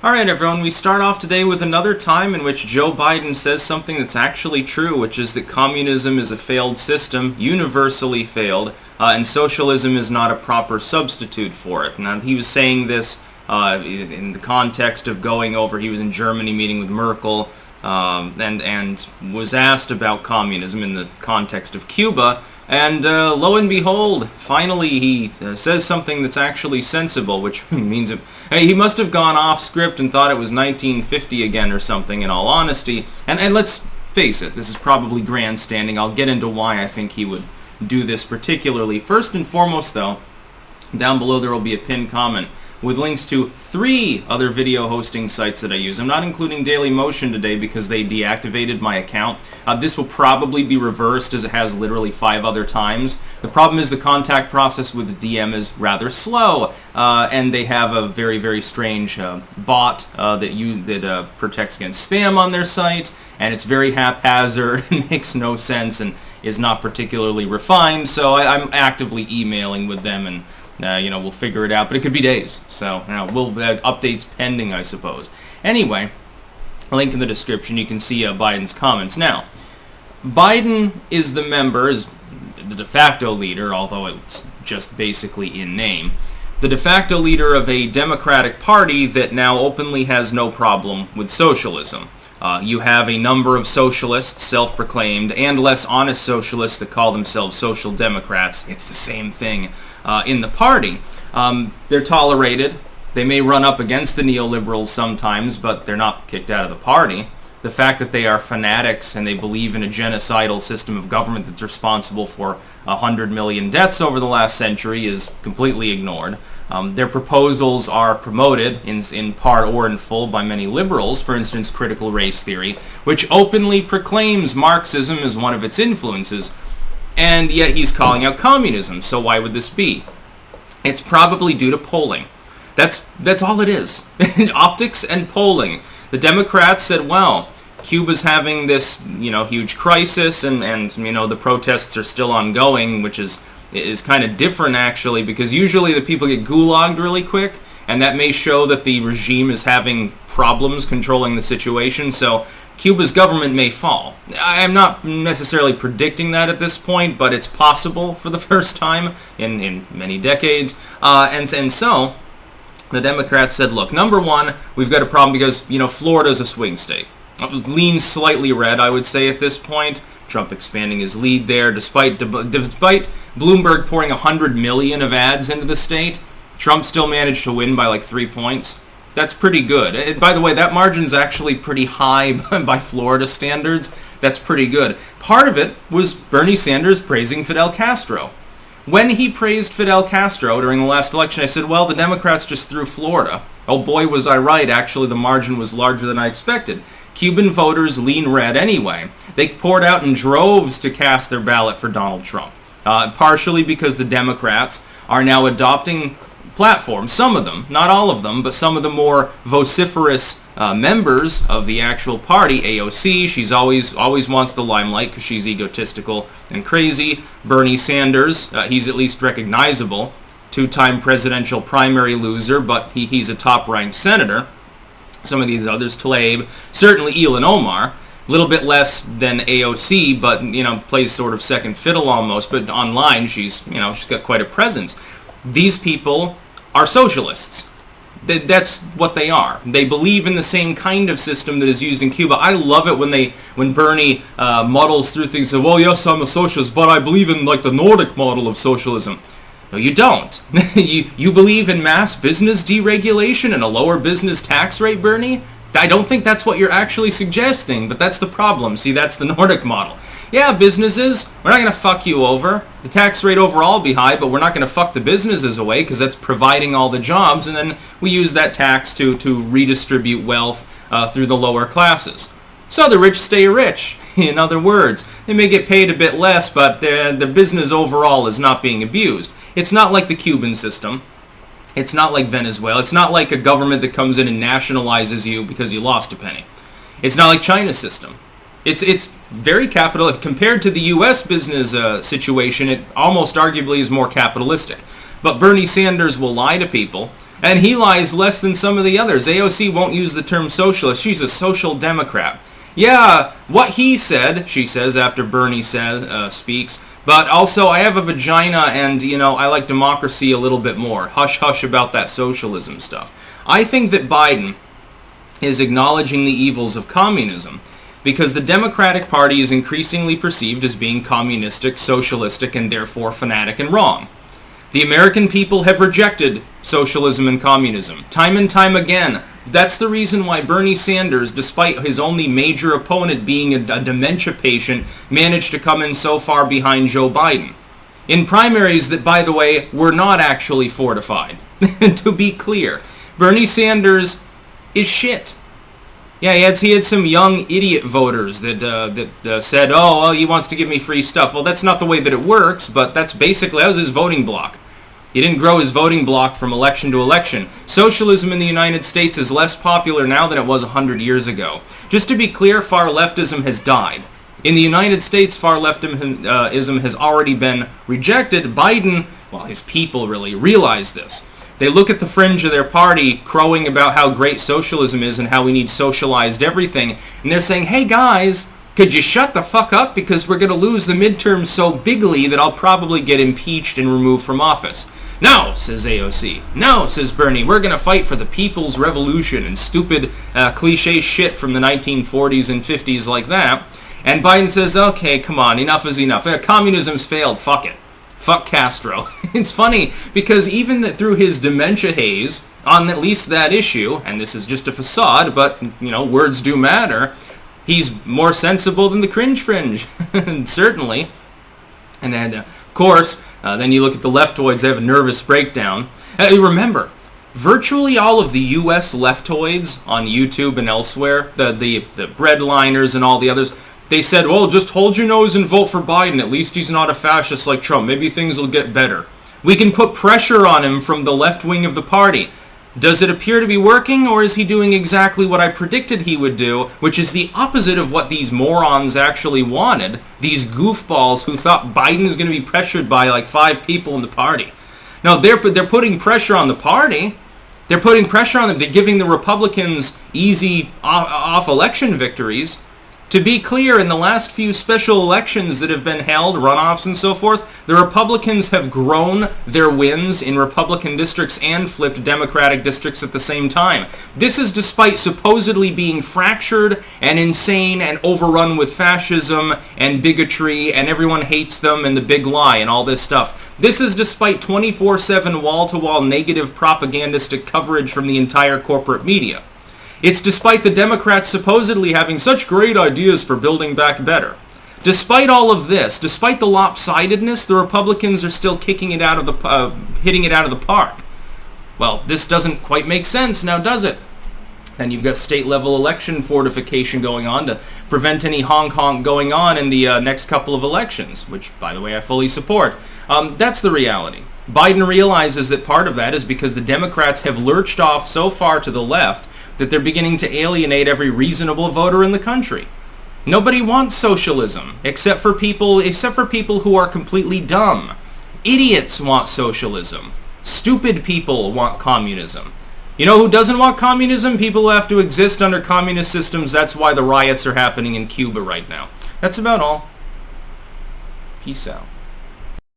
Alright everyone, we start off today with another time in which Joe Biden says something that's actually true, which is that communism is a failed system, universally failed, and socialism is not a proper substitute for it. Now, he was saying this in the context of going over, he was in Germany meeting with Merkel, and was asked about communism in the context of Cuba, and lo and behold, finally he says something that's actually sensible, which means he must have gone off script and thought it was 1950 again or something, in all honesty. And let's face it, this is probably grandstanding. I'll get into why I think he would do this particularly. First and foremost, though, down below there will be a pinned comment with links to 3 other video hosting sites that I use. I'm not including Dailymotion today because they deactivated my account. This will probably be reversed as it has literally 5 other times. The problem is the contact process with the DM is rather slow, and they have a very, very strange bot that protects against spam on their site, and it's very haphazard and makes no sense and is not particularly refined, so I'm actively emailing with them, and we'll figure it out, but it could be days. So, we'll have updates pending, I suppose. Anyway, link in the description, you can see Biden's comments. Now, Biden is the de facto leader, although it's just basically in name, the de facto leader of a Democratic Party that now openly has no problem with socialism. You have a number of socialists, self-proclaimed, and less honest socialists that call themselves social democrats. It's the same thing in the party. They're tolerated. They may run up against the neoliberals sometimes, but they're not kicked out of the party. The fact that they are fanatics and they believe in a genocidal system of government that's responsible for 100 million deaths over the last century is completely ignored. Their proposals are promoted in part or in full by many liberals, for instance, critical race theory, which openly proclaims Marxism as one of its influences, and yet he's calling out communism. So why would this be? It's probably due to polling. That's all it is. Optics and polling. The Democrats said, well, Cuba's having this, huge crisis, and the protests are still ongoing, which is kind of different, actually, because usually the people get gulagged really quick, and that may show that the regime is having problems controlling the situation, so Cuba's government may fall. I'm not necessarily predicting that at this point, but it's possible for the first time in many decades, and so the Democrats said, look, number one, we've got a problem because, Florida's a swing state. Leans slightly red, I would say, at this point. Trump expanding his lead there, despite Bloomberg pouring 100 million of ads into the state. Trump still managed to win by like 3 points. That's pretty good. And by the way, that margin's actually pretty high by Florida standards. That's pretty good. Part of it was Bernie Sanders praising Fidel Castro. When he praised Fidel Castro during the last election, I said, well, the Democrats just threw Florida. Oh boy, was I right. Actually, the margin was larger than I expected. Cuban voters lean red anyway. They poured out in droves to cast their ballot for Donald Trump, partially because the Democrats are now adopting platforms, some of them, not all of them, but some of the more vociferous members of the actual party. AOC, she's always wants the limelight because she's egotistical and crazy. Bernie Sanders, he's at least recognizable, 2-time presidential primary loser, but he's a top-ranked senator. Some of these others, Tlaib, certainly Ilhan Omar, a little bit less than AOC, but, plays sort of second fiddle almost, but online she's got quite a presence. These people are socialists. That's what they are. They believe in the same kind of system that is used in Cuba. I love it when Bernie muddles through things and says, well, yes, I'm a socialist, but I believe in the Nordic model of socialism. No, you don't. you believe in mass business deregulation and a lower business tax rate, Bernie? I don't think that's what you're actually suggesting, but that's the problem. See, that's the Nordic model. Yeah, businesses, we're not going to fuck you over. The tax rate overall will be high, but we're not going to fuck the businesses away because that's providing all the jobs, and then we use that tax to redistribute wealth through the lower classes. So the rich stay rich. In other words, they may get paid a bit less, but the business overall is not being abused. It's not like the Cuban system. It's not like Venezuela. It's not like a government that comes in and nationalizes you because you lost a penny. It's not like China's system. It's very capital. Compared to the U.S. business situation, it almost arguably is more capitalistic. But Bernie Sanders will lie to people And he lies less than some of the others. AOC won't use the term socialist. She's a social democrat. Yeah, what he said, she says after Bernie speaks, but also I have a vagina and, I like democracy a little bit more. Hush hush about that socialism stuff. I think that Biden is acknowledging the evils of communism because the Democratic Party is increasingly perceived as being communistic, socialistic, and therefore fanatic and wrong. The American people have rejected socialism and communism time and time again. That's the reason why Bernie Sanders, despite his only major opponent being a dementia patient, managed to come in so far behind Joe Biden. In primaries that, by the way, were not actually fortified. To be clear, Bernie Sanders is shit. Yeah, he had some young idiot voters that said, oh, well, he wants to give me free stuff. Well, that's not the way that it works, but that was his voting bloc. He didn't grow his voting bloc from election to election. Socialism in the United States is less popular now than it was 100 years ago. Just to be clear, far leftism has died. In the United States, far leftism has already been rejected. Biden, well, his people really realize this. They look at the fringe of their party crowing about how great socialism is and how we need socialized everything, and they're saying, hey guys, could you shut the fuck up because we're going to lose the midterms so bigly that I'll probably get impeached and removed from office. No, says AOC. No, says Bernie, we're going to fight for the people's revolution and stupid cliche shit from the 1940s and 50s like that. And Biden says, okay, come on, enough is enough. Communism's failed, fuck it. Fuck Castro. It's funny because even through his dementia haze on at least that issue, and this is just a facade, but, words do matter, he's more sensible than the cringe fringe. Certainly. And then, of course, then you look at the leftoids, they have a nervous breakdown. Remember, virtually all of the U.S. leftoids on YouTube and elsewhere, the breadliners and all the others, they said, well, just hold your nose and vote for Biden. At least he's not a fascist like Trump. Maybe things will get better. We can put pressure on him from the left wing of the party. Does it appear to be working, or is he doing exactly what I predicted he would do, which is the opposite of what these morons actually wanted, these goofballs who thought Biden is going to be pressured by like 5 people in the party? No, they're putting pressure on the party. They're putting pressure on them. They're giving the Republicans easy off-election victories. To be clear, in the last few special elections that have been held, runoffs and so forth, the Republicans have grown their wins in Republican districts and flipped Democratic districts at the same time. This is despite supposedly being fractured and insane and overrun with fascism and bigotry and everyone hates them and the big lie and all this stuff. This is despite 24/7 wall-to-wall negative propagandistic coverage from the entire corporate media. It's despite the Democrats supposedly having such great ideas for building back better. Despite all of this, despite the lopsidedness, the Republicans are still hitting it out of the park. Well, this doesn't quite make sense now, does it? And you've got state-level election fortification going on to prevent any honk-honk going on in the next couple of elections, which, by the way, I fully support. That's the reality. Biden realizes that part of that is because the Democrats have lurched off so far to the left that they're beginning to alienate every reasonable voter in the country. Nobody wants socialism, except for people who are completely dumb. Idiots want socialism. Stupid people want communism. You know who doesn't want communism? People who have to exist under communist systems. That's why the riots are happening in Cuba right now. That's about all. Peace out.